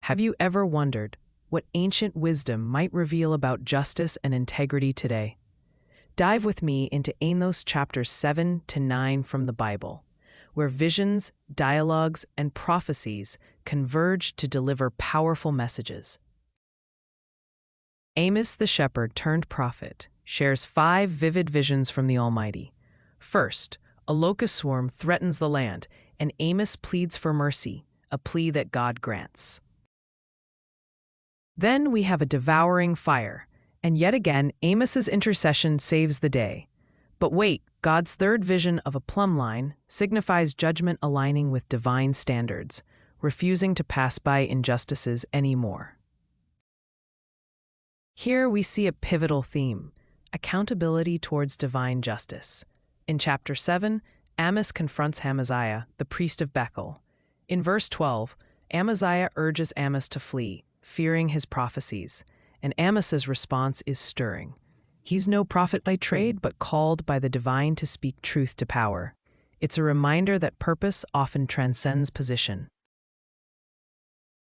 Have you ever wondered what ancient wisdom might reveal about justice and integrity today? Dive with me into Amos chapters 7 to 9 from the Bible, where visions, dialogues, and prophecies converge to deliver powerful messages. Amos the shepherd turned prophet shares 5 vivid visions from the Almighty. First, a locust swarm threatens the land, and Amos pleads for mercy, a plea that God grants. Then we have a devouring fire, and yet again Amos's intercession saves the day. But wait, God's third vision of a plumb line signifies judgment aligning with divine standards, refusing to pass by injustices anymore. Here we see a pivotal theme: accountability towards divine justice. In chapter 7, Amos confronts Amaziah, the priest of Bethel. In verse 12, Amaziah urges Amos to flee, fearing his prophecies, and Amos's response is stirring. He's no prophet by trade, but called by the divine to speak truth to power. It's a reminder that purpose often transcends position.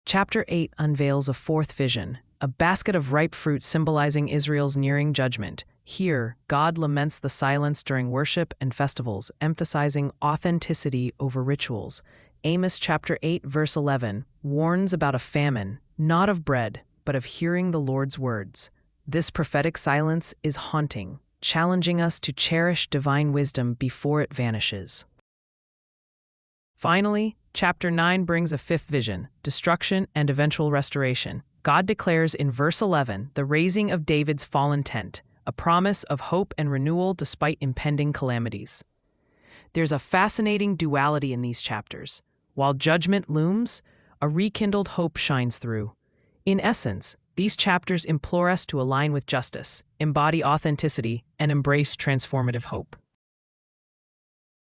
Chapter 8 unveils a fourth vision, a basket of ripe fruit symbolizing Israel's nearing judgment. Here, God laments the silence during worship and festivals, emphasizing authenticity over rituals. Amos chapter 8, verse 11, warns about a famine, not of bread, but of hearing the Lord's words. This prophetic silence is haunting, challenging us to cherish divine wisdom before it vanishes. Finally, chapter 9 brings a fifth vision: destruction and eventual restoration. God declares in verse 11 the raising of David's fallen tent, a promise of hope and renewal despite impending calamities. There's a fascinating duality in these chapters. While judgment looms, a rekindled hope shines through. In essence, these chapters implore us to align with justice, embody authenticity, and embrace transformative hope.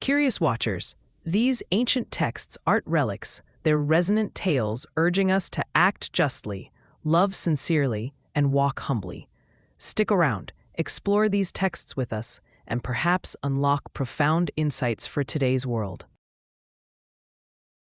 Curious watchers, these ancient texts aren't relics, they're resonant tales urging us to act justly, love sincerely, and walk humbly. Stick around, explore these texts with us, and perhaps unlock profound insights for today's world.